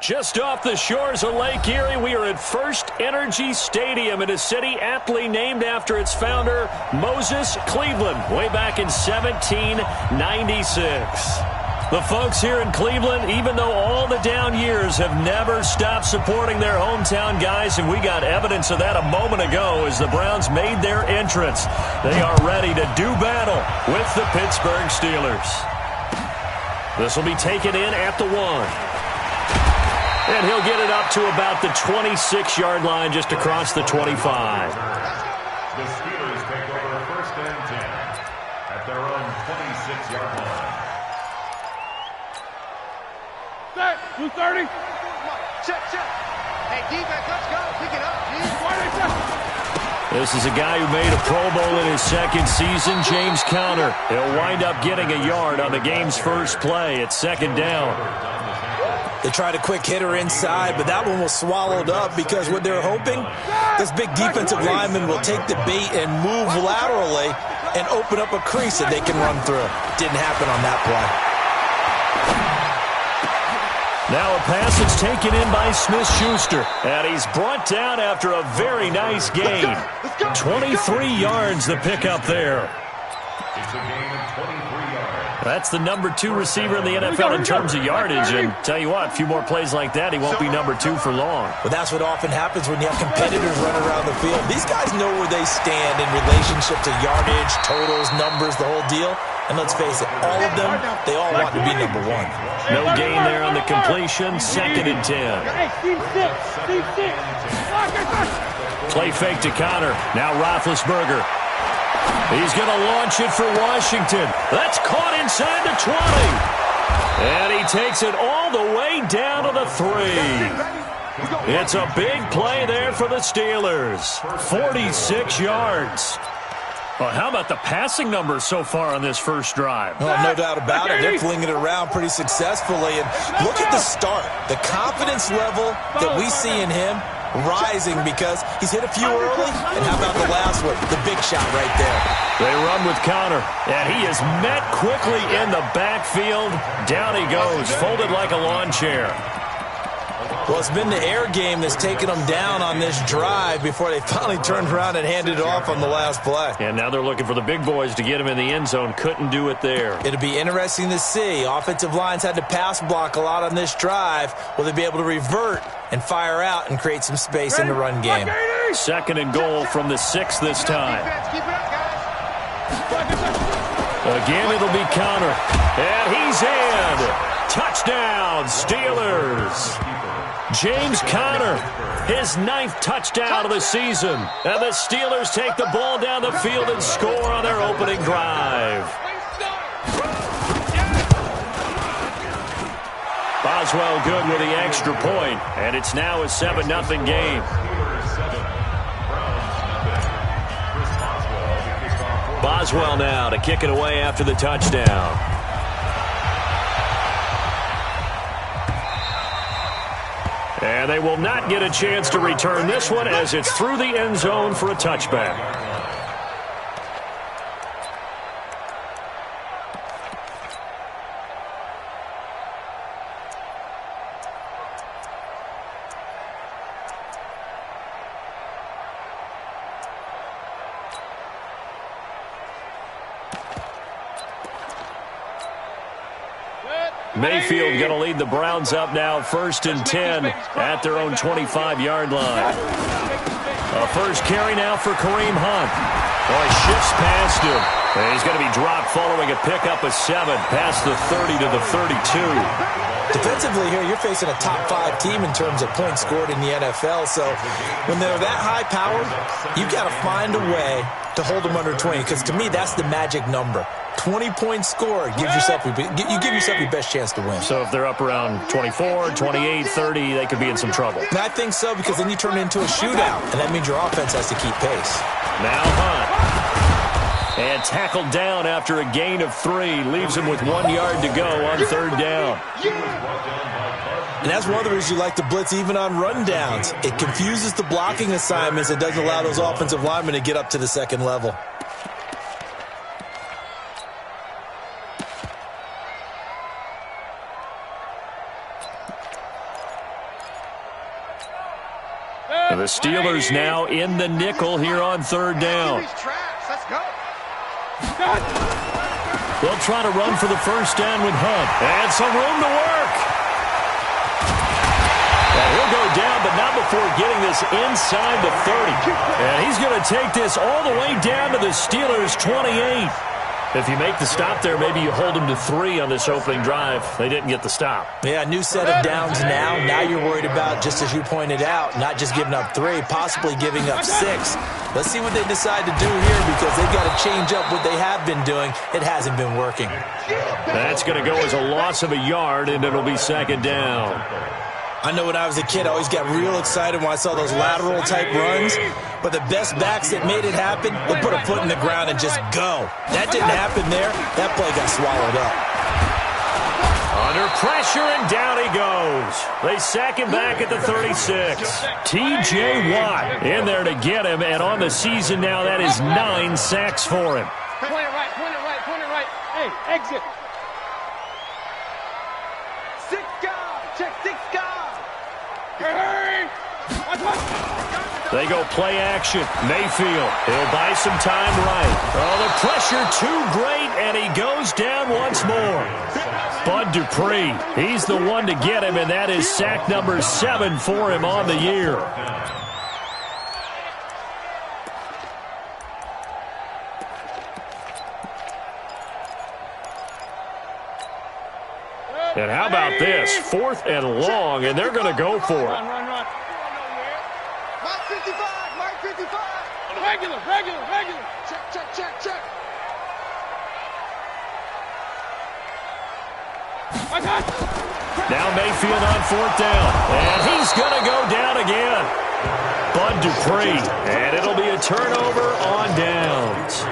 Just off the shores of Lake Erie, we are at First Energy Stadium in a city aptly named after its founder, Moses Cleveland, way back in 1796. The folks here in Cleveland, even though all the down years, have never stopped supporting their hometown guys, and we got evidence of that a moment ago as the Browns made their entrance. They are ready to do battle with the Pittsburgh Steelers. This will be taken in at the 1. And he'll get it up to about the 26-yard line, just across the 25. The Steelers take over 1st and 10 at their own 26-yard line. Set, 230. Check. Hey, defense, let's go. Pick it up, G. This is a guy who made a Pro Bowl in his second season, James Conner. He'll wind up getting a yard on the game's first play at 2nd down. They tried a quick hitter inside, but that one was swallowed up because what they're hoping, this big defensive lineman will take the bait and move laterally and open up a crease that they can run through. Didn't happen on that play. Now a pass is taken in by Smith-Schuster, and he's brought down after a very nice gain. 23 yards the pickup there. It's a gain of 23 yards. That's the number 2 receiver in the NFL in terms of yardage, and tell you what, a few more plays like that, he won't be number 2 for long. Well, that's what often happens when you have competitors running around the field. These guys know where they stand in relationship to yardage, totals, numbers, the whole deal. And let's face it, all of them, they all want to be number 1. No gain there on the completion, 2nd and 10. Play fake to Conner. Now Roethlisberger. He's going to launch it for Washington. That's caught inside the 20. And he takes it all the way down to the 3. It's a big play there for the Steelers. 46 yards. Well, how about the passing numbers so far on this first drive? Oh, no doubt about it. They're flinging it around pretty successfully. And look at the start. The confidence level that we see in him rising because he's hit a few early. And how about the last one? The big shot right there. They run with Conner, and he is met quickly in the backfield. Down he goes, folded like a lawn chair. Well, it's been the air game that's taken them down on this drive before they finally turned around and handed it off on the last play. And now they're looking for the big boys to get him in the end zone. Couldn't do it there. It'll be interesting to see. Offensive lines had to pass block a lot on this drive. Will they be able to revert and fire out and create some space in the run game? 2nd and goal from the 6 this time. Again, it'll be Conner. And he's in. Touchdown, Steelers. James Conner, his 9th touchdown of the season. And the Steelers take the ball down the field and score on their opening drive. Boswell good with the extra point, and it's now a 7-0 game. Boswell now to kick it away after the touchdown. And they will not get a chance to return this one as it's through the end zone for a touchback. Mayfield going to lead the Browns up now, 1st and 10 at their own 25-yard line. A first carry now for Kareem Hunt. Oh, he shifts past him. And he's going to be dropped following a pickup of 7 past the 30 to the 32. Defensively here, you're facing a top-5 team in terms of points scored in the NFL. So when they're that high-powered, you've got to find a way to hold them under 20. Because to me, that's the magic number. 20 points scored gives yourself your best chance to win. So if they're up around 24, 28, 30, they could be in some trouble. And I think so, because then you turn it into a shootout, and that means your offense has to keep pace. Now Hunt. And tackled down after a gain of 3. Leaves him with 1 yard to go on 3rd down. And that's one of the reasons you like to blitz even on rundowns. It confuses the blocking assignments. It doesn't allow those offensive linemen to get up to the 2nd level. The Steelers now in the nickel here on third down. Let's go. They'll try to run for the first down with Hunt. And some room to work. And he'll go down, but not before getting this inside the 30. And he's going to take this all the way down to the Steelers' 28. If you make the stop there, maybe you hold them to 3 on this opening drive. They didn't get the stop. Yeah, new set of downs now. Now you're worried about, just as you pointed out, not just giving up 3, possibly giving up 6. Let's see what they decide to do here because they've got to change up what they have been doing. It hasn't been working. That's going to go as a loss of a yard, and it'll be second down. I know when I was a kid, I always got real excited when I saw those lateral-type runs. But the best backs that made it happen would put a foot in the ground and just go. That didn't happen there. That play got swallowed up. Under pressure, and down he goes. They sack him back at the 36. T.J. Watt in there to get him, and on the season now, that is 9 sacks for him. Point it right, point it right, point it right. Hey, exit. 6 guys. Check 6 guys. Hurry. They go play action. Mayfield, he'll buy some time right. Oh, the pressure too great, and he goes down once more. Bud Dupree, he's the one to get him, and that is sack number 7 for him on the year. And how about this? 4th and long, and they're going to go for it. Run. Mark 55, Mark 55. Regular. Check. Now Mayfield on 4th down, and he's going to go down again. Bud Dupree, and it'll be a turnover on downs.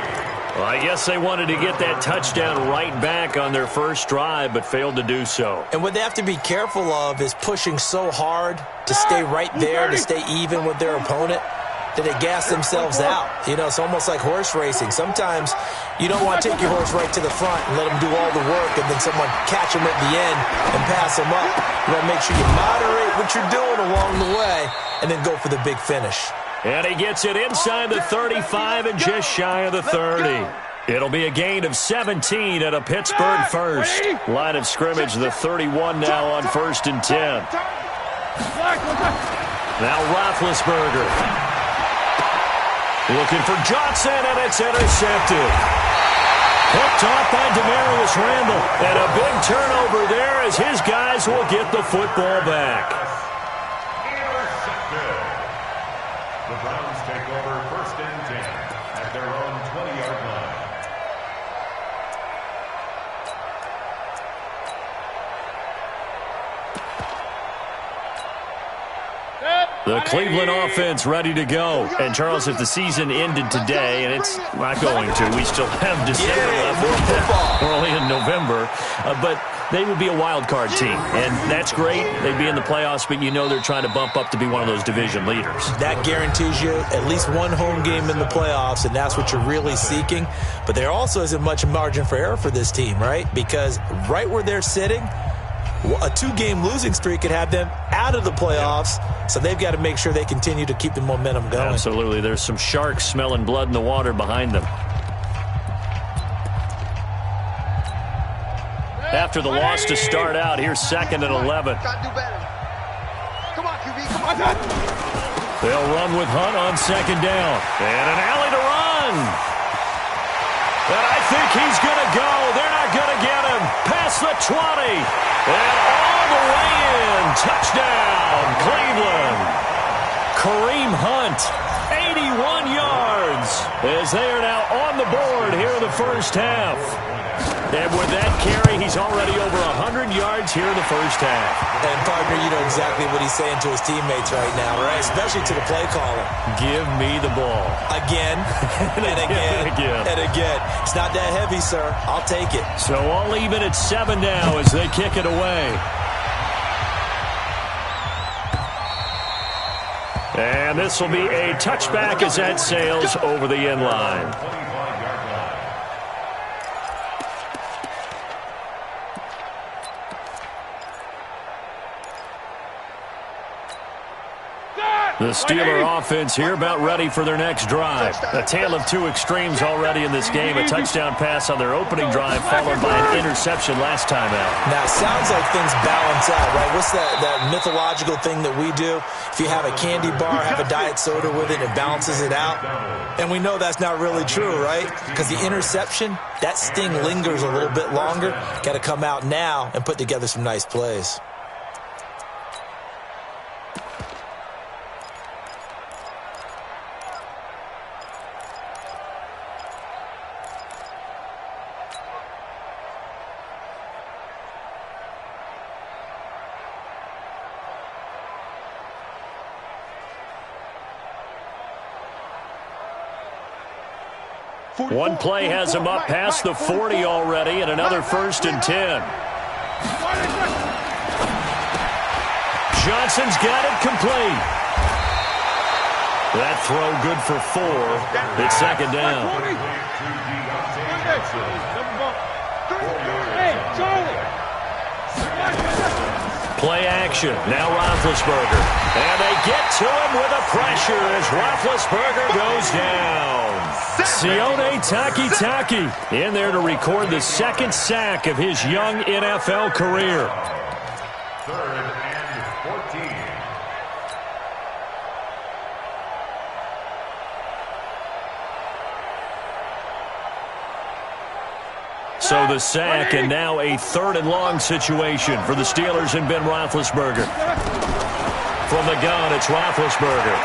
Well, I guess they wanted to get that touchdown right back on their first drive, but failed to do so. And what they have to be careful of is pushing so hard to stay right there, to stay even with their opponent, that they gas themselves out. You know, it's almost like horse racing. Sometimes you don't want to take your horse right to the front and let them do all the work, and then someone catch them at the end and pass them up. You want to make sure you moderate what you're doing along the way and then go for the big finish. And he gets it inside the 35 and just shy of the 30. It'll be a gain of 17 at a Pittsburgh first. Line of scrimmage, the 31 now on 1st and 10. Now Roethlisberger. Looking for Johnson, and it's intercepted. Hooked off by Demarius Randall. And a big turnover there as his guys will get the football back. The Browns take over 1st and 10 at their own 20-yard line. The Cleveland offense ready to go. And, Charles, if the season ended today, and it's not going to, we still have December left. We're only in November. But they would be a wild card team. And that's great. They'd be in the playoffs, but you know they're trying to bump up to be one of those division leaders. That guarantees you at least one home game in the playoffs, and that's what you're really seeking. But there also isn't much margin for error for this team, right? Because right where they're sitting, a 2-game losing streak could have them out of the playoffs, so they've got to make sure they continue to keep the momentum going. Absolutely. There's some sharks smelling blood in the water behind them. After the loss to start out, here's 2nd and 11. Gotta do better. Come on, QB, come on. They'll run with Hunt on 2nd down. And an alley to run. And I think he's going to go. They're not going to get him. Past the 20. And all the way in. Touchdown, Cleveland. Kareem Hunt, 81 yards, as they are now on the board here in the first half. And with that carry, he's already over 100 yards here in the first half. And, partner, you know exactly what he's saying to his teammates right now, right? Especially to the play caller. Give me the ball. Again, and again, and again. It's not that heavy, sir. I'll take it. So all even at 7 now as they kick it away. And this will be a touchback as that sails over the end line. The Steeler offense here about ready for their next drive. A tale of two extremes already in this game. A touchdown pass on their opening drive followed by an interception last time out. Now, it sounds like things balance out, right? What's that mythological thing that we do? If you have a candy bar, have a diet soda with it, it balances it out. And we know that's not really true, right? Because the interception, that sting lingers a little bit longer. Got to come out now and put together some nice plays. One play has him up past the 40 already, and another 1st and 10. Johnson's got it complete. That throw good for 4. It's 2nd down. Play action. Now Roethlisberger. And they get to him with a pressure as Roethlisberger goes down. Sione Takitaki in there to record the 2nd sack of his young NFL career. 3rd and 14. So the sack, and now a 3rd and long situation for the Steelers and Ben Roethlisberger. From the gun, it's Roethlisberger.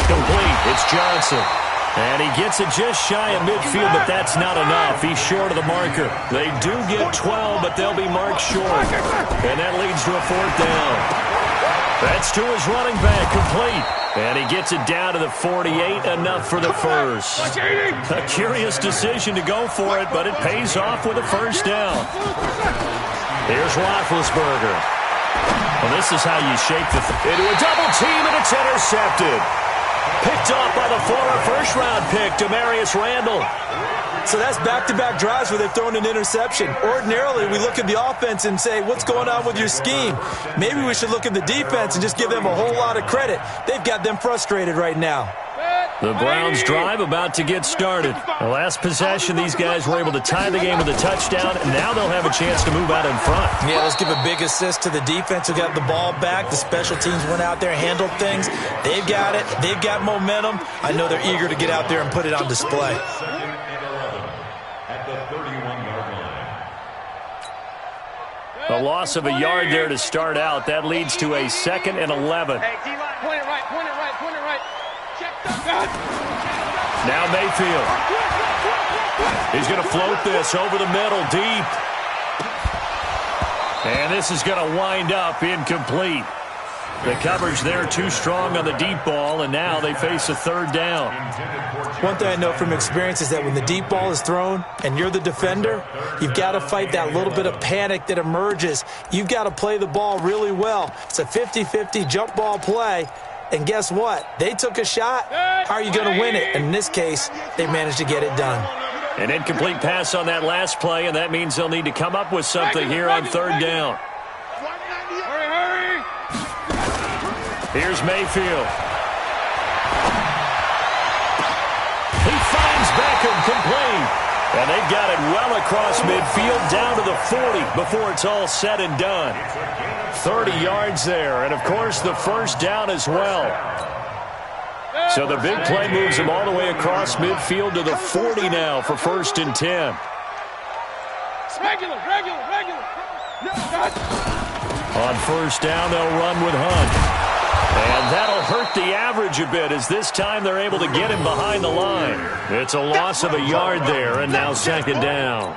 Complete. It's Johnson. And he gets it just shy of midfield, but that's not enough. He's short of the marker. They do get 12, but they'll be marked short. And that leads to a 4th down. That's to his running back, complete. And he gets it down to the 48, enough for the first. A curious decision to go for it, but it pays off with a 1st down. Here's Roethlisberger. Well, this is how you shake into a double team, and it's intercepted. Picked off by the former 1st-round pick, Demarius Randall. So that's back-to-back drives where they've thrown an interception. Ordinarily, we look at the offense and say, what's going on with your scheme? Maybe we should look at the defense and just give them a whole lot of credit. They've got them frustrated right now. The Browns drive about to get started. The last possession, these guys were able to tie the game with a touchdown, and now they'll have a chance to move out in front. Yeah, let's give a big assist to the defense who got the ball back. The special teams went out there, handled things. They've got it. They've got momentum. I know they're eager to get out there and put it on display. 2nd and 11 at the 31-yard line. A loss of a yard there to start out. That leads to a 2nd and 11. Point it right, point it right, point it right. Now Mayfield. He's going to float this over the middle, deep. And this is going to wind up incomplete. The coverage there too strong on the deep ball, and now they face a 3rd down. One thing I know from experience is that when the deep ball is thrown and you're the defender, you've got to fight that little bit of panic that emerges. You've got to play the ball really well. It's a 50-50 jump ball play. And guess what? They took a shot. How are you going to win it? And in this case, they managed to get it done. An incomplete pass on that last play, and that means they'll need to come up with something here on 3rd down. Hurry! Here's Mayfield. He finds Beckham complete. And they've got it well across midfield down to the 40 before it's all said and done. 30 yards there, and of course the 1st down as well. So the big play moves them all the way across midfield to the 40 now for 1st and 10. Regular. On 1st down, they'll run with Hunt. And that'll hurt the average a bit as this time they're able to get him behind the line. It's a loss of a yard there, and now 2nd down.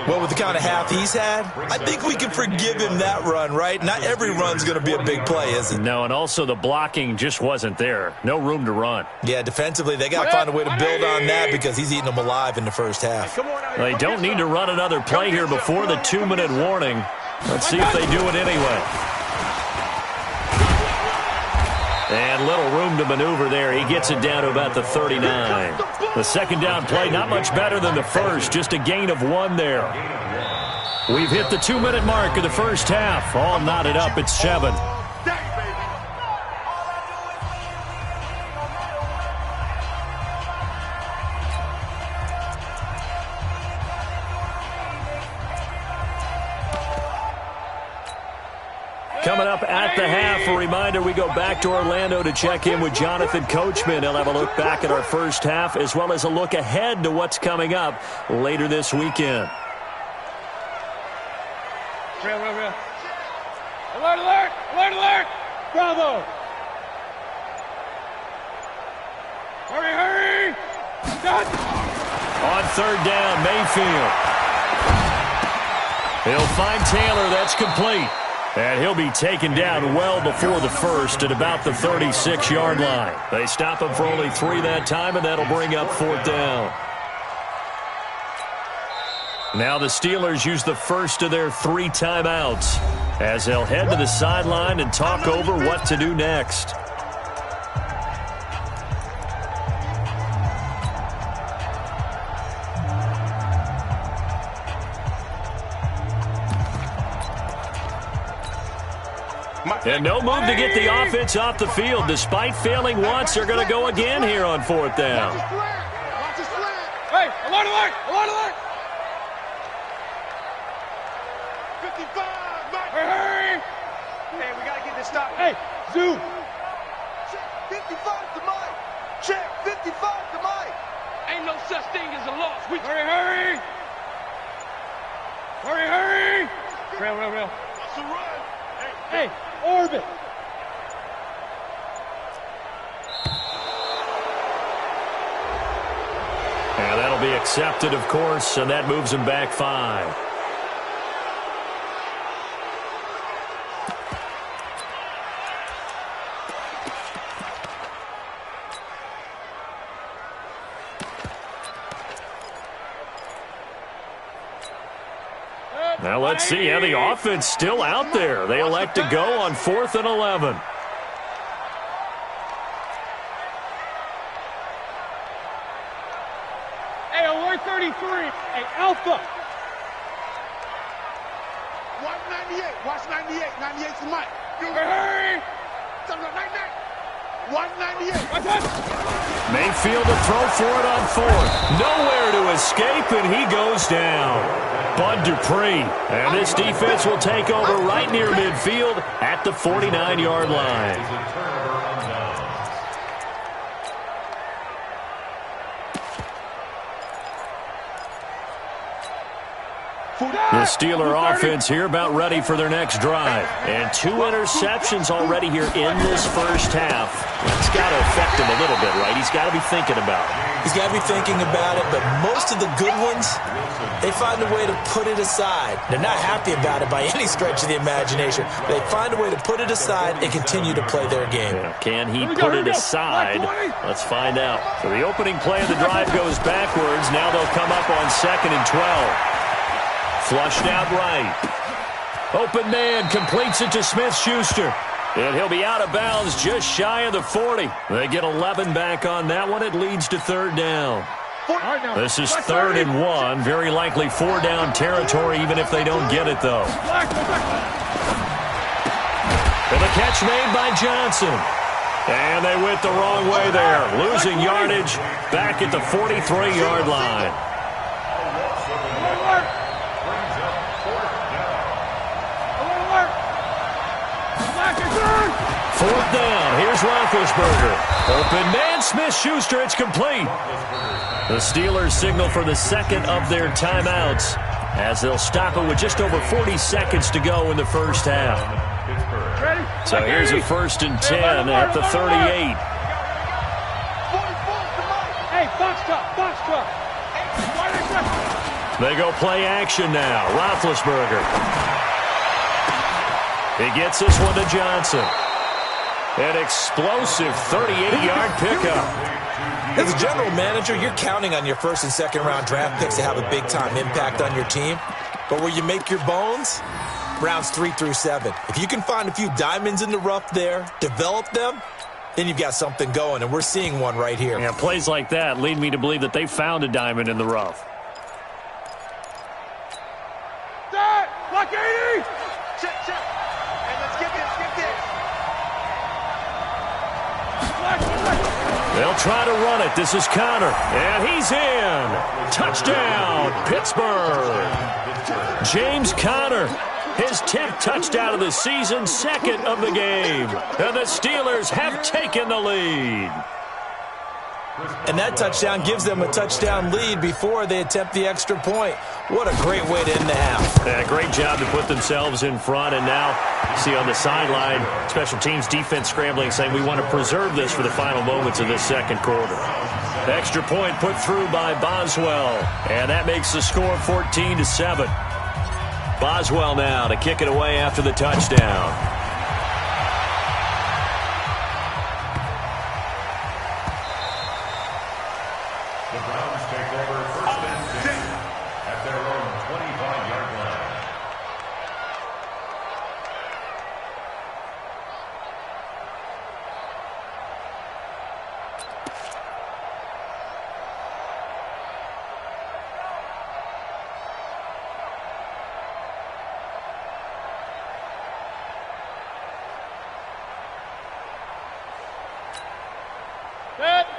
Well, with the kind of half he's had, I think we can forgive him that run, right? Not every run's going to be a big play, is it? No, and also the blocking just wasn't there. No room to run. Yeah, defensively, they got to find a way to build on that because he's eating them alive in the 1st half. They don't need to run another play here before the 2-minute warning. Let's see if they do it anyway. And little room to maneuver there. He gets it down to about the 39. The 2nd down play, not much better than the first. Just a gain of 1 there. We've hit the 2-minute mark of the 1st half. All knotted up at 7. coming up at the half. A reminder, we go back to Orlando to check in with Jonathan Coachman. He'll have a look back at our first half as well as a look ahead to what's coming up later this weekend. Real. Alert, alert! Alert, alert! Bravo! Hurry! Done! On third down, Mayfield. He'll find Taylor. That's complete. And he'll be taken down well before the first at about the 36-yard line. They stop him for only 3 that time, and that'll bring up fourth down. Now the Steelers use the first of their 3 timeouts as they'll head to the sideline and talk over what to do next. And no move to get the offense off the field. Despite failing once, they're going to go again here on fourth down. Hey, alert, alert! Alert, alert! 55, Mike. Hurry! Hey, we got to get this stopped. Hey, zoom! Check 55 to Mike. Check 55 to Mike. Ain't no such thing as a loss. Hurry! Hurry! Real. It's a run. Hey, orbit! And that'll be accepted, of course, and that moves him back 5. Now let's see how the offense still out there. They elect to go on 4th and 11. Hey, alert 33. Hey, Alpha. Watch 98. Watch 98. 98's to Mike. Hurry! 99. Watch 98. Watch that. Mayfield to throw for it on 4th. Nowhere to escape, and he goes down. Bud Dupree. And this defense will take over right near midfield at the 49-yard line. The Steeler offense here about ready for their next drive. And 2 interceptions already here in this first half. It's got to affect him a little bit, right? He's got to be thinking about it. He's got to be thinking about it, but most of the good ones, they find a way to put it aside. They're not happy about it by any stretch of the imagination. They find a way to put it aside and continue to play their game. Yeah, can he put it aside? Let's find out. So the opening play of the drive goes backwards. Now they'll come up on 2nd and 12. Flushed out right. Open man completes it to Smith-Schuster. And he'll be out of bounds just shy of the 40. They get 11 back on that one. It leads to 3rd down. This is 3rd and 1. Very likely 4-down territory even if they don't get it, though. And the catch made by Johnson. And they went the wrong way there. Losing yardage back at the 43-yard line. Fourth down. Here's Roethlisberger. Open man, Smith-Schuster. It's complete. The Steelers signal for the 2nd of their timeouts as they'll stop it with just over 40 seconds to go in the first half. So here's a 1st and 10 at the 38. Hey, box truck. They go play action now. Roethlisberger. He gets this one to Johnson. An explosive 38-yard pickup. As a general manager, you're counting on your 1st and 2nd round draft picks to have a big-time impact on your team. But where you make your bones, rounds 3 through 7. If you can find a few diamonds in the rough there, develop them, then you've got something going, and we're seeing one right here. Yeah, plays like that lead me to believe that they found a diamond in the rough. Block 80! Check. Hey, let's get this. They'll try to run it. This is Connor. And he's in. Touchdown, Pittsburgh. James Conner. his 10th touchdown of the season, second of the game. And the Steelers have taken the lead. And that touchdown gives them a touchdown lead before they attempt the extra point. What a great way to end the half. Yeah, great job to put themselves in front. And now, see on the sideline, special teams defense scrambling, saying we want to preserve this for the final moments of this second quarter. Extra point put through by Boswell. And that makes the score 14-7. Boswell now to kick it away after the touchdown.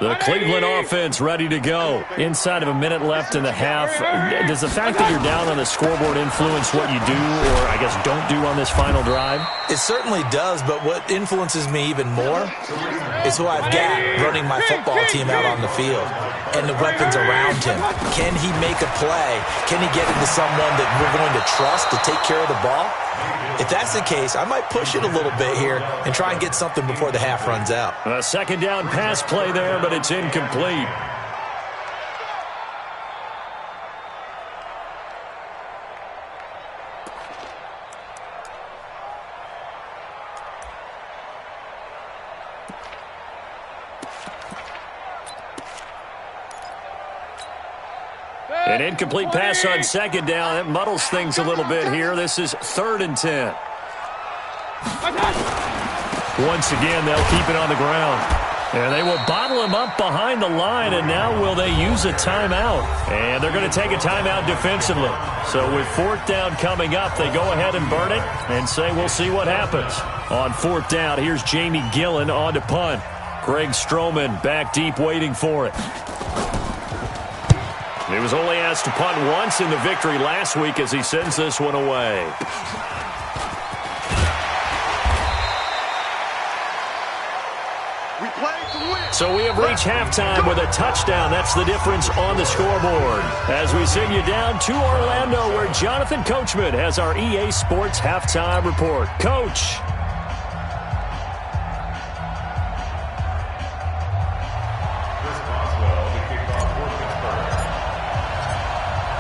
The Cleveland offense ready to go. Inside of a minute left in the half. Does the fact that you're down on the scoreboard influence what you do or, I guess, don't do on this final drive? It certainly does, but what influences me even more is who I've got running my football team out on the field and the weapons around him. Can he make a play? Can he get into someone that we're going to trust to take care of the ball? If that's the case, I might push it a little bit here and try and get something before the half runs out. A second down pass play there, but it's incomplete. An incomplete pass on second down. That muddles things a little bit here. This is 3rd and 10. Once again, they'll keep it on the ground. And they will bottle him up behind the line, and now will they use a timeout? And they're going to take a timeout defensively. So with 4th down coming up, they go ahead and burn it and say we'll see what happens. On 4th down, here's Jamie Gillen on to punt. Greg Stroman back deep waiting for it. He was only asked to punt once in the victory last week as he sends this one away. So we have reached halftime with a touchdown. That's the difference on the scoreboard. As we send you down to Orlando, where Jonathan Coachman has our EA Sports Halftime Report. Coach.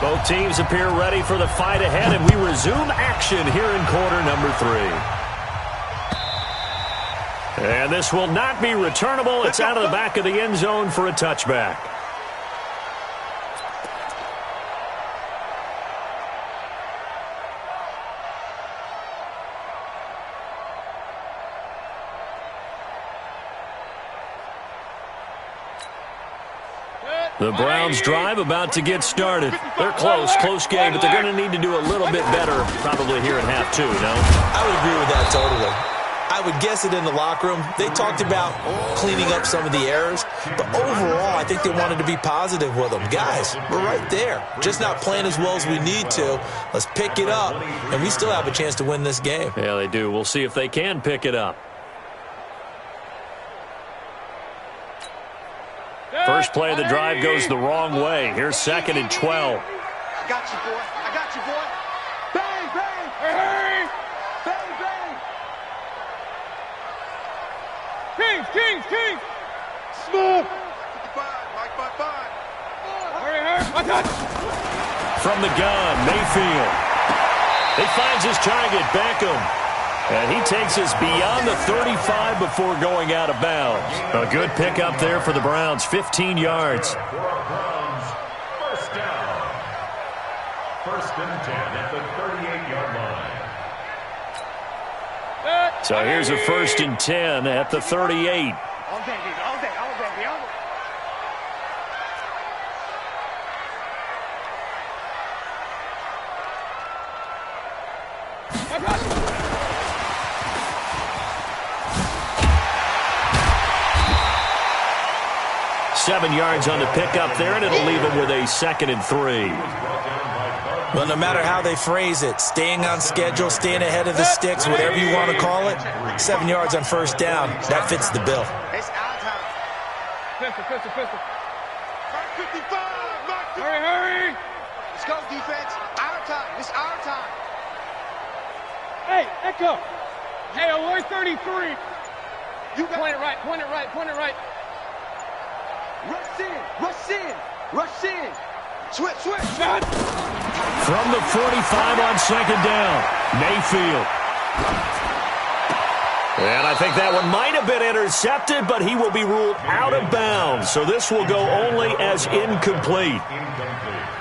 Both teams appear ready for the fight ahead, and we resume action here in quarter number 3. And this will not be returnable. It's out of the back of the end zone for a touchback. The Browns drive about to get started. They're close game, but they're going to need to do a little bit better probably here in half 2, no? I would agree with that totally. I would guess it in the locker room. They talked about cleaning up some of the errors, but overall, I think they wanted to be positive with them. Guys, we're right there. Just not playing as well as we need to. Let's pick it up, and we still have a chance to win this game. Yeah, they do. We'll see if they can pick it up. First play of the drive goes the wrong way. Here's 2nd and 12. I got you, boy. I got you, boy. Bang, bang. Hey! Bang, bang. Kings! Smooth! 55, Mike, 5. Hurry! I got you! From the gun, Mayfield. He finds his target, Beckham. And he takes us beyond the 35 before going out of bounds. A good pickup there for the Browns, 15 yards. Browns, first down. 1st and 10 at the 38-yard line. So here's a 1st and 10 at the 38. All day, baby. I got you! 7 yards on the pickup there, and it'll leave him with a 2nd and 3. Well, no matter how they phrase it, staying on schedule, staying ahead of the sticks, whatever you want to call it, 7 yards on first down, that fits the bill. It's our time. Pistol. Mark 55. Mark 55. Hurry. Let's go, defense. Our time. It's our time. Hey, Echo. Hey, alert 33. You got Point it right. Rush in. Switch. Shot. From the 45 on second down, Mayfield. And I think that one might have been intercepted, but he will be ruled out of bounds. So this will go only as incomplete.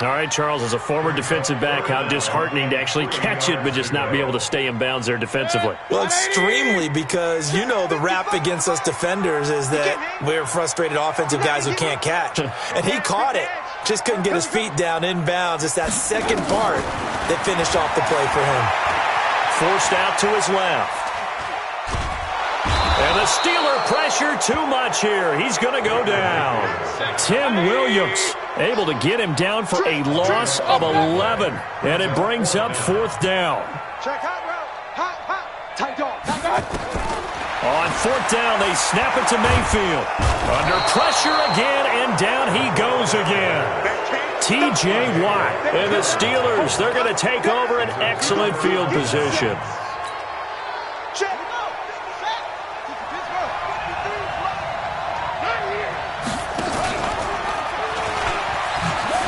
All right, Charles, as a former defensive back, how disheartening to actually catch it, but just not be able to stay in bounds there defensively. Well, extremely, because you know the rap against us defenders is that we're frustrated offensive guys who can't catch. And he caught it. Just couldn't get his feet down in bounds. It's that second part that finished off the play for him. Forced out to his left. And the Steeler pressure too much here. He's going to go down. Tim Williams able to get him down for a loss of 11. And it brings up fourth down. Check hot route. Hot. Tight dog. On fourth down, they snap it to Mayfield. Under pressure again, and down he goes again. T.J. Watt and the Steelers, they're going to take over an excellent field position.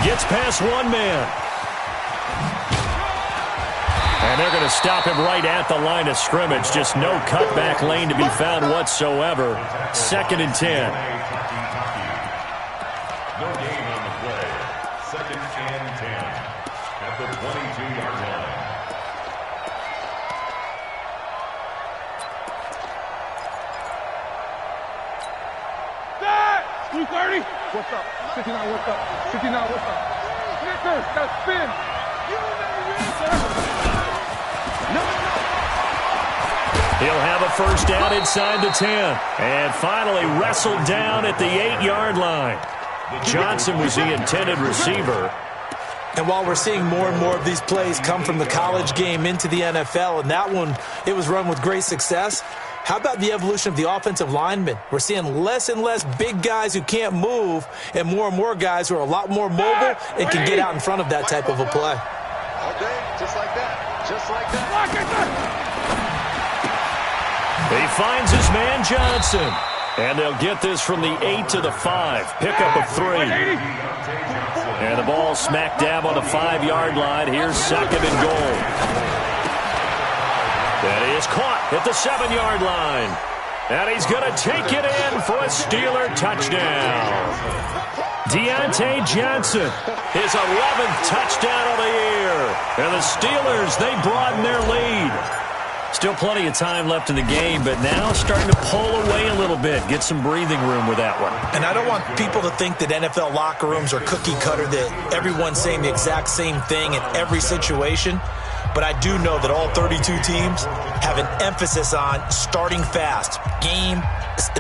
Gets past one man. And they're going to stop him right at the line of scrimmage. Just no cutback lane to be found whatsoever. 2nd and 10. No gain on the play. 2nd and 10 at the 22-yard line. That! 230. What's up? 59, what's up? 59, what's up? Snickers, got spin. He'll have a first down inside the 10. And finally wrestled down at the 8-yard line. Johnson was the intended receiver. And while we're seeing more and more of these plays come from the college game into the NFL, and that one, it was run with great success, how about the evolution of the offensive linemen? We're seeing less and less big guys who can't move and more guys who are a lot more mobile and can get out in front of that type of a play. All day, just like that. Just like that. He finds his man Johnson. And they'll get this from the 8 to the 5. Pickup of 3. And the ball smack dab on the 5-yard line. Here's 2nd and goal. That is caught at the 7-yard line. And he's going to take it in for a Steeler touchdown. Deontay Johnson, his 11th touchdown of the year. And the Steelers, they broaden their lead. Still plenty of time left in the game, but now starting to pull away a little bit, get some breathing room with that one. And I don't want people to think that NFL locker rooms are cookie cutter, that everyone's saying the exact same thing in every situation. But I do know that all 32 teams have an emphasis on starting fast. Game,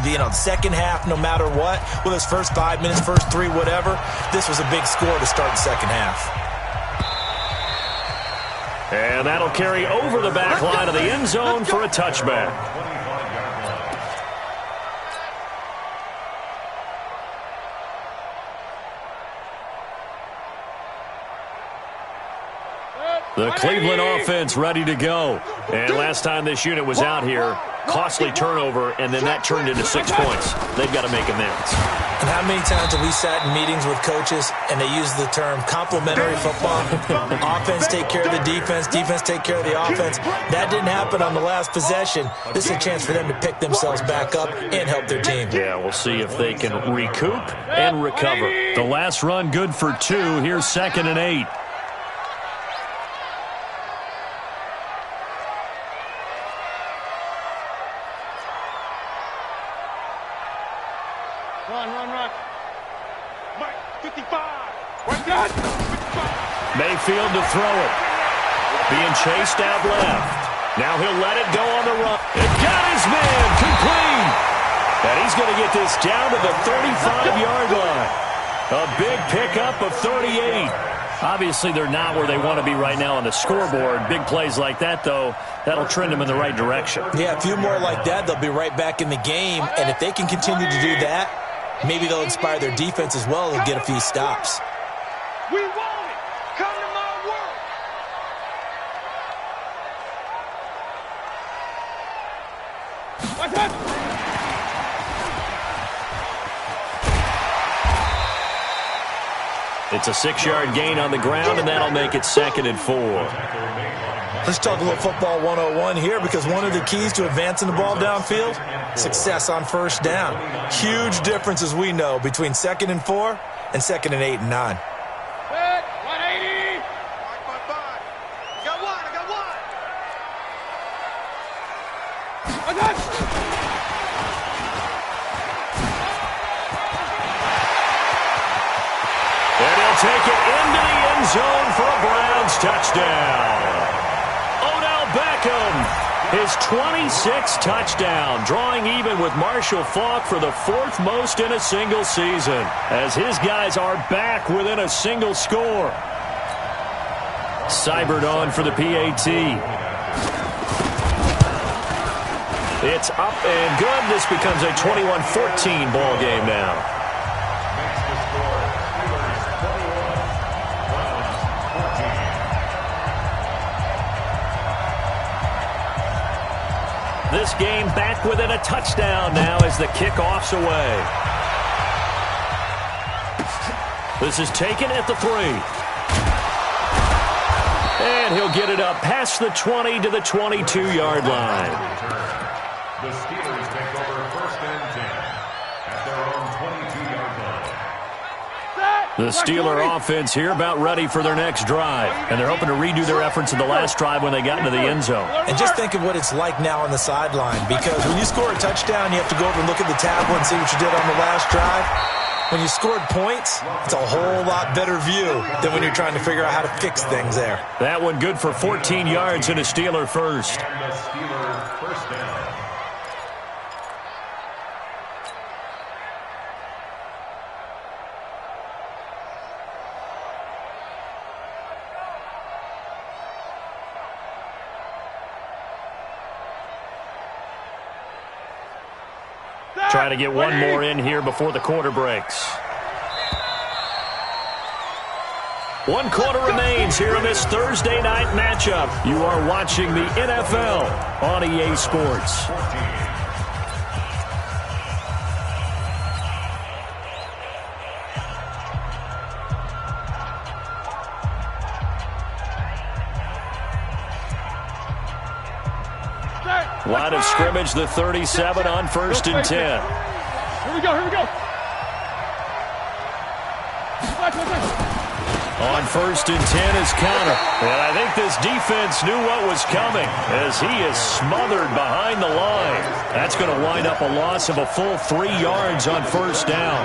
the second half, no matter what. Whether it's first 5 minutes, first 3, whatever. This was a big score to start the second half. And that'll carry over the back line of the end zone for a touchback. The Cleveland offense ready to go. And last time this unit was out here, costly turnover, and then that turned into 6 points. They've got to make amends. And how many times have we sat in meetings with coaches and they use the term complementary football? Offense take care of the defense, defense take care of the offense. That didn't happen on the last possession. This is a chance for them to pick themselves back up and help their team. Yeah, we'll see if they can recoup and recover. The last run good for 2. Here's 2nd and 8. Run. Mike, 55. Mayfield to throw it. Being chased out left. Now he'll let it go on the run. It got his man complete. And he's going to get this down to the 35-yard line. A big pickup of 38. Obviously, they're not where they want to be right now on the scoreboard. Big plays like that, though, that'll trend them in the right direction. Yeah, a few more like that, they'll be right back in the game. And if they can continue to do that, maybe they'll inspire their defense as well and get a few stops. We want it. Come to my world. Watch out. It's a 6-yard gain on the ground, and that'll make it 2nd and 4. Let's talk a little football 101 here, because one of the keys to advancing the ball downfield, success on first down. Huge difference, as we know, between 2nd and 4 and 2nd and 8 and 9. Set. 180. I got one. Watch out. And he'll take it into the end zone for a Browns touchdown. Odell Beckham, his 26th touchdown, drawing even with Marshall Faulk for the 4th most in a single season, as his guys are back within a single score. Seibert on for the PAT. It's up and good. This becomes a 21-14 ball game now. This game back within a touchdown now as the kickoff's away. This is taken at the 3. And he'll get it up past the 20 to the 22-yard line. The Steelers take over 1st and 10 at their own 22-yard line. The Steeler offense here about ready for their next drive. And they're hoping to redo their efforts in the last drive when they got into the end zone. And just think of what it's like now on the sideline, because when you score a touchdown, you have to go over and look at the tablet and see what you did on the last drive. When you scored points, it's a whole lot better view than when you're trying to figure out how to fix things there. That one good for 14 yards and a Steeler first. And the Steelers first down. Try to get one more in here before the quarter breaks. 1 quarter remains here in this Thursday night matchup. You are watching the NFL on EA Sports. Line of scrimmage, the 37 on 1st and 10. Here we go. On 1st and 10 is counter. And I think this defense knew what was coming as he is smothered behind the line. That's going to wind up a loss of a full 3 yards on 1st down.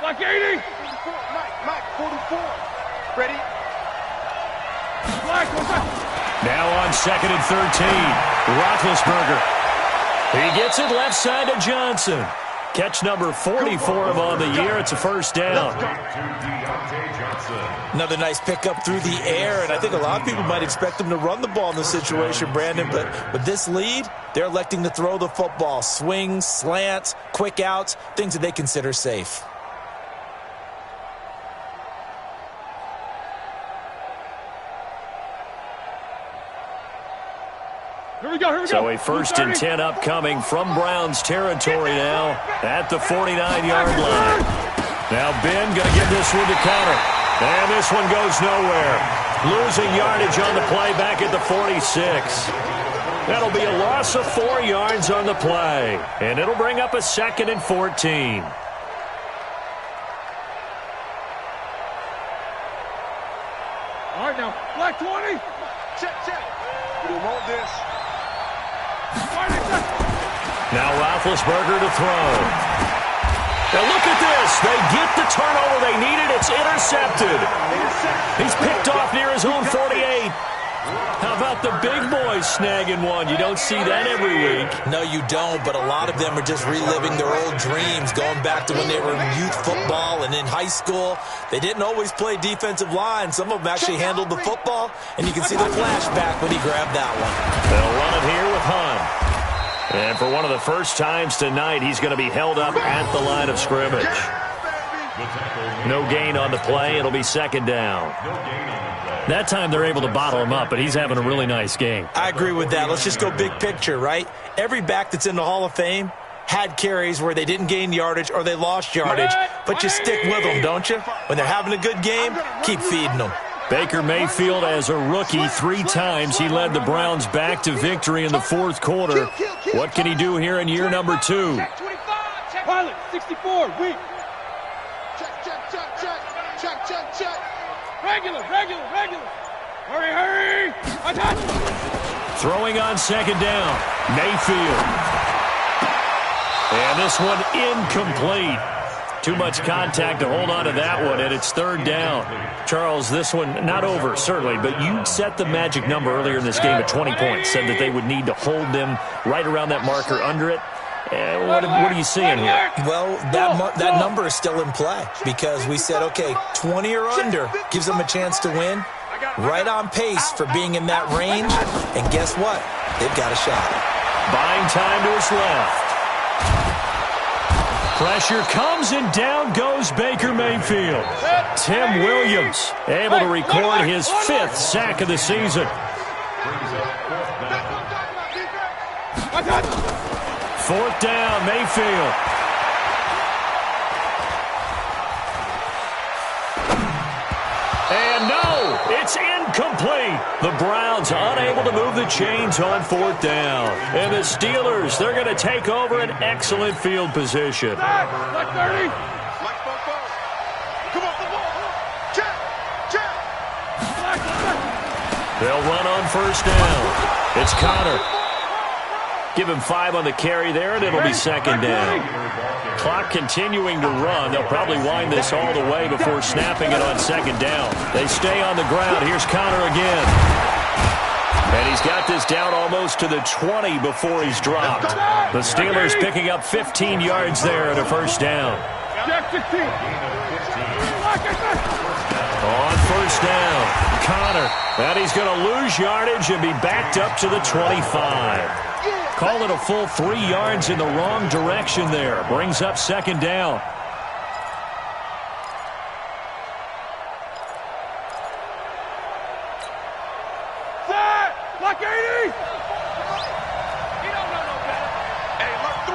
Like 80. Mike, 44. Ready? Now on 2nd and 13, Roethlisberger. He gets it left side to Johnson. Catch number 44 of on the year. It's a 1st down. Another nice pickup through the air, and I think a lot of people might expect them to run the ball in this situation, Brandon, but with this lead, they're electing to throw the football. Swings, slants, quick outs, things that they consider safe. Here we go. So a 1st and 10 upcoming from Browns territory now at the 49-yard line. Now Ben going to give this one to counter. And this one goes nowhere. Losing yardage on the play back at the 46. That'll be a loss of 4 yards on the play. And it'll bring up a 2nd and 14. All right, now, black 20. Check. We don't want this. Now Roethlisberger to throw. Now look at this. They get the turnover they needed. It's intercepted. He's picked off near his own 48. How about the big boys snagging one? You don't see that every week. No, you don't, but a lot of them are just reliving their old dreams, going back to when they were in youth football and in high school. They didn't always play defensive line. Some of them actually handled the football, and you can see the flashback when he grabbed that one. They'll run it here with Hunt. And for one of the first times tonight, he's going to be held up at the line of scrimmage. No gain on the play. It'll be second down. That time they're able to bottle him up, but he's having a really nice game. I agree with that. Let's just go big picture, right? Every back that's in the Hall of Fame had carries where they didn't gain yardage or they lost yardage, but you stick with them, don't you? When they're having a good game, keep feeding them. Baker Mayfield, as a rookie, 3 times he led the Browns back to victory in the fourth quarter. What can he do here in year number 2? Pilot, 64, weak. Check. Regular. Hurry. Attack. Throwing on second down, Mayfield. And this one incomplete. Too much contact to hold on to that one, and it's third down. Charles, this one not over, certainly, but you set the magic number earlier in this game at 20 points, said that they would need to hold them right around that marker under it. What are you seeing here? Well, that number is still in play because we said, okay, 20 or under gives them a chance to win. Right on pace for being in that range. And guess what? They've got a shot. Buying time to his left. Pressure comes, and down goes Baker Mayfield. Tim Williams able to record his 5th sack of the season. Fourth down, Mayfield. And no, it's incomplete. The Browns unable to move the chains on fourth down. And the Steelers, they're going to take over an excellent field position. Like 30. Come on. Check. They'll run on first down. It's Connor. Give him 5 on the carry there, and it'll be second down. Clock continuing to run. They'll probably wind this all the way before snapping it on second down. They stay on the ground. Here's Connor again. And he's got this down almost to the 20 before he's dropped. The Steelers picking up 15 yards there at a first down. On first down, Connor. And he's going to lose yardage and be backed up to the 25. Call it a full 3 yards in the wrong direction there. Brings up second down. Set! Like 80! He don't know no better. Hey, alert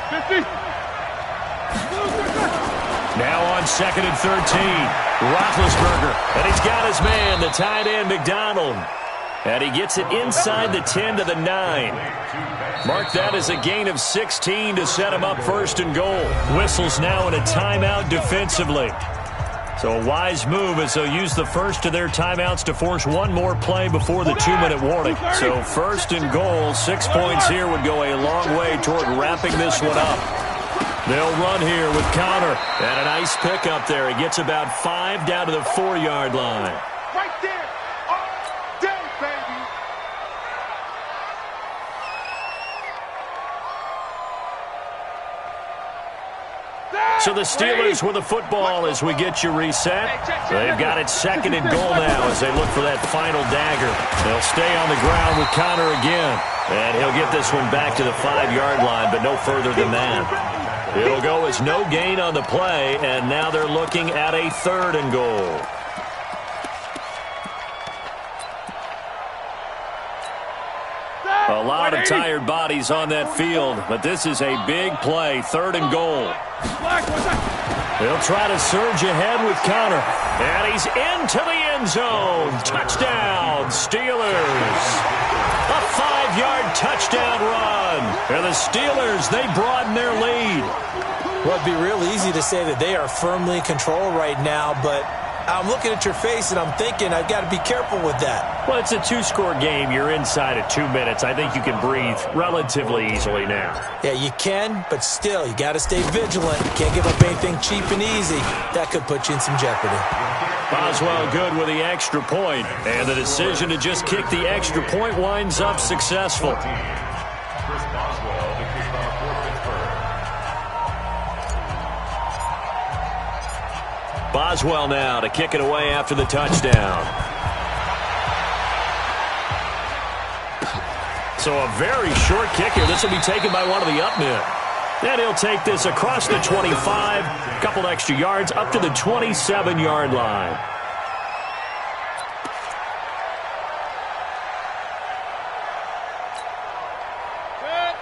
3. 50! Now on second and 13. Roethlisberger. And he's got his man, the tight end, McDonald. And he gets it inside the 10 to the 9. Mark that as a gain of 16 to set him up first and goal. Whistles now in a timeout defensively. So a wise move as they'll use the first of their timeouts to force one more play before the 2-minute warning. So first and goal, 6 points here would go a long way toward wrapping this one up. They'll run here with Connor. And a nice pickup there. He gets about 5 down to the 4-yard line. Right there. All day, baby. So the Steelers with the football as we get you reset. They've got it second and goal now as they look for that final dagger. They'll stay on the ground with Connor again. And he'll get this one back to the 5-yard line, but no further than that. It'll go as no gain on the play, and now they're looking at a 3rd and goal. A lot of tired bodies on that field, but this is a big play, 3rd and goal. They'll try to surge ahead with Connor, and he's into the end zone. Touchdown, Steelers. A 5-yard touchdown run. And the Steelers, they broaden their lead. Well, it'd be real easy to say that they are firmly in control right now, but I'm looking at your face, and I'm thinking I've got to be careful with that. Well, it's a two-score game. You're inside of 2 minutes. I think you can breathe relatively easily now. Yeah, you can, but still, you got to stay vigilant. You can't give up anything cheap and easy. That could put you in some jeopardy. Boswell good with the extra point, and the decision to just kick the extra point winds up successful. Chris Boswell, the kickoff for Pittsburgh. Boswell now to kick it away after the touchdown. So a very short kick here. This will be taken by one of the up men. And he'll take this across the 25, a couple extra yards, up to the 27-yard line.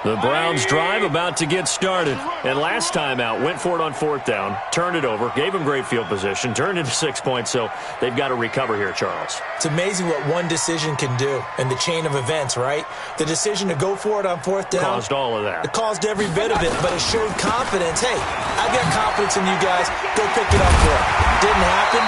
The Browns drive about to get started. And last time out, went for it on fourth down, turned it over, gave them great field position, turned into 6 points, so they've got to recover here, Charles. It's amazing what one decision can do in the chain of events, right? The decision to go for it on fourth down. Caused all of that. It caused every bit of it, but it showed confidence. Hey, I've got confidence in you guys. Go pick it up for it. Didn't happen.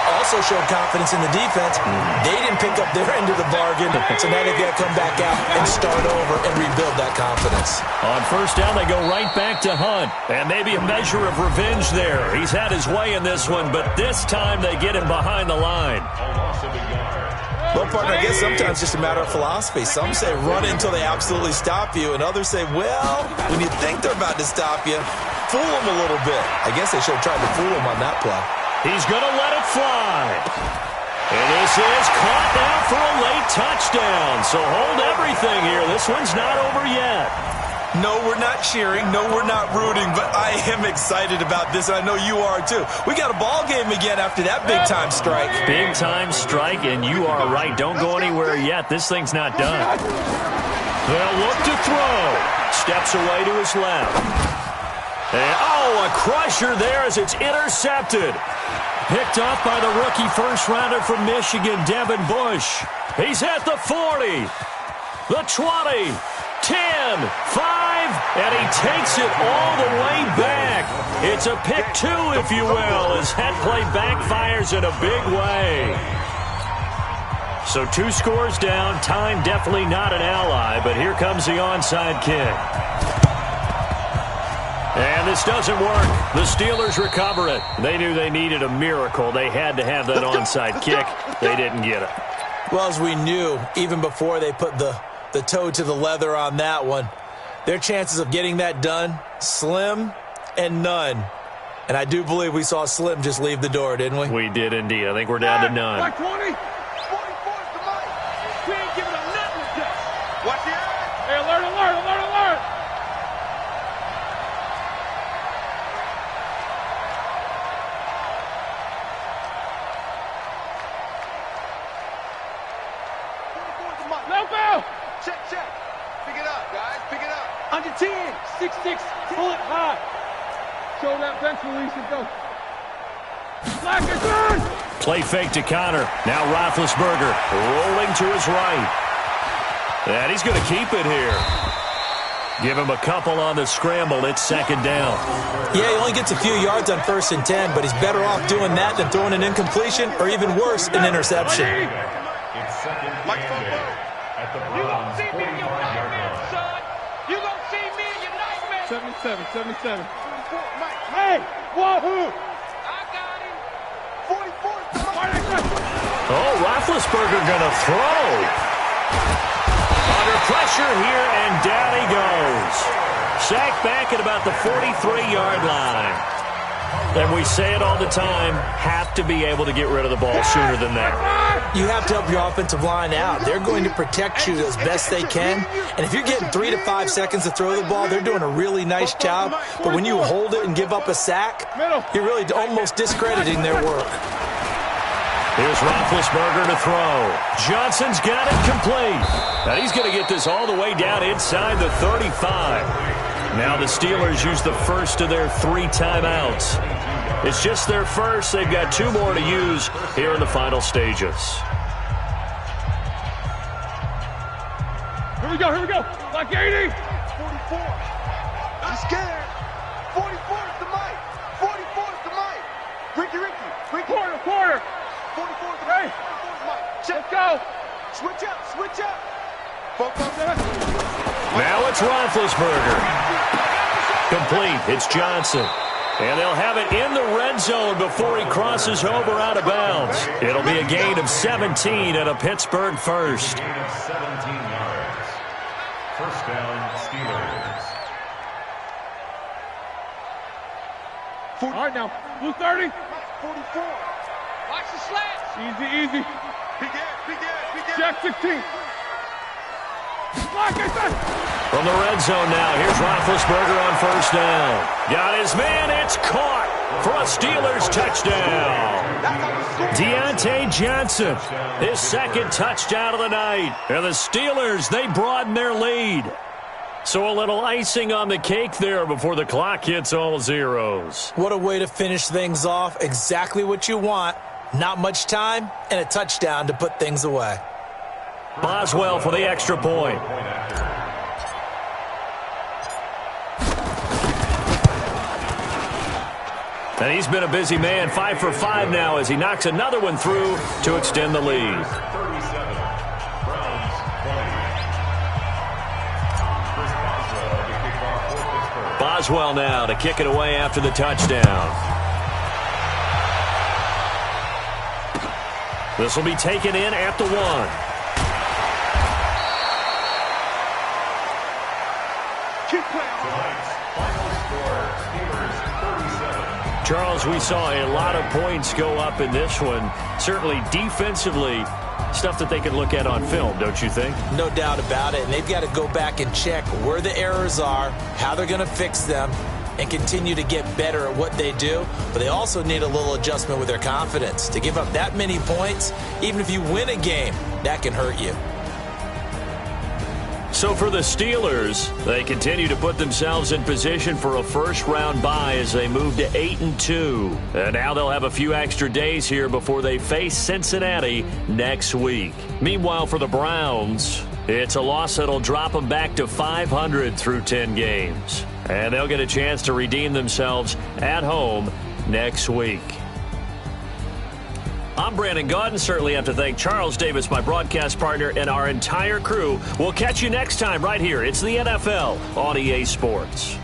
Also showed confidence in the defense. They didn't pick up their end of the bargain, so now they've got to come back out and start over and rebuild that confidence. On first down, they go right back to Hunt. And maybe a measure of revenge there. He's had his way in this one, but this time they get him behind the line. Well, partner, I guess sometimes it's just a matter of philosophy. Some say run until they absolutely stop you, and others say, well, when you think they're about to stop you, fool them a little bit. I guess they should have tried to fool them on that play. He's going to let it fly. And this is caught now for a late touchdown. So hold everything here. This one's not over yet. No, we're not cheering. No, we're not rooting. But I am excited about this, and I know you are too. We got a ball game again after that big-time strike. Big-time strike, and you are right. Don't go anywhere yet. This thing's not done. They'll look to throw. Steps away to his left. And, a crusher there as it's intercepted. Picked up by the rookie first-rounder from Michigan, Devin Bush. He's at the 40, the 20, 10, 5, and he takes it all the way back. It's a pick two, if you will, as that play backfires in a big way. So 2 scores down. Time definitely not an ally, but here comes the onside kick. And this doesn't work. The Steelers recover it. They knew they needed a miracle. They had to have that onside kick. They didn't get it. Well, as we knew, even before they put the toe to the leather on that one, their chances of getting that done, slim and none. And I do believe we saw Slim just leave the door, didn't we? We did indeed. I think we're down to none. Like 20. 44 to Mike. We ain't giving up nothing today. Watch the eye. Hey, alert. Check. Pick it up, guys. Pick it up. Under 10. 6'6". Pull it high. Show that bench release and go. Black is good. Play fake to Connor. Now Roethlisberger rolling to his right. And he's going to keep it here. Give him a couple on the scramble. It's second down. Yeah, he only gets a few yards on 1st and 10, but he's better off doing that than throwing an incompletion or even worse, an interception. It's second down at the Browns' 45-yard line. You gonna see me in your nightmare. 77. Hey, wahoo! I got him. 44. Oh, Roethlisberger going to throw. Under pressure here, and down he goes. Sacked back at about the 43-yard line. And we say it all the time, have to be able to get rid of the ball sooner than that. You have to help your offensive line out. They're going to protect you as best they can. And if you're getting 3 to 5 seconds to throw the ball, they're doing a really nice job. But when you hold it and give up a sack, you're really almost discrediting their work. Here's Roethlisberger to throw. Johnson's got it complete. And he's going to get this all the way down inside the 35. Now the Steelers use the first of their 3 timeouts. It's just their first. They've got 2 more to use here in the final stages. Here we go. Like 80. 44. I'm scared. 44 is the Mike. 44 is the Mike. Ricky. Quarter. go. Switch up, switch up. Now it's Roethlisberger. Complete. It's Johnson. And they'll have it in the red zone before he crosses over out of bounds. It'll be a gain of 17 and a Pittsburgh first. A gain of 17 yards. First down, Steelers. All right, now. Blue 30. 44. Watch the slats. Easy, easy. Begin. Jack 16. Block it, From the red zone now, here's Roethlisberger on first down. Got his man, it's caught for a Steelers touchdown. Deontay Johnson, his second touchdown of the night. And the Steelers, they broaden their lead. So a little icing on the cake there before the clock hits all zeros. What a way to finish things off. Exactly what you want. Not much time and a touchdown to put things away. Boswell for the extra point. And he's been a busy man, 5 for 5 now as he knocks another one through to extend the lead. 37. Browns 20. Boswell now to kick it away after the touchdown. This will be taken in at the 1. Charles, we saw a lot of points go up in this one. Certainly defensively, stuff that they can look at on film, don't you think? No doubt about it. And they've got to go back and check where the errors are, how they're going to fix them, and continue to get better at what they do. But they also need a little adjustment with their confidence. To give up that many points, even if you win a game, that can hurt you. So for the Steelers, they continue to put themselves in position for a first-round bye as they move to 8-2. And now they'll have a few extra days here before they face Cincinnati next week. Meanwhile, for the Browns, it's a loss that'll drop them back to 500 through 10 games. And they'll get a chance to redeem themselves at home next week. I'm Brandon Gaudin. Certainly have to thank Charles Davis, my broadcast partner, and our entire crew. We'll catch you next time right here. It's the NFL on EA Sports.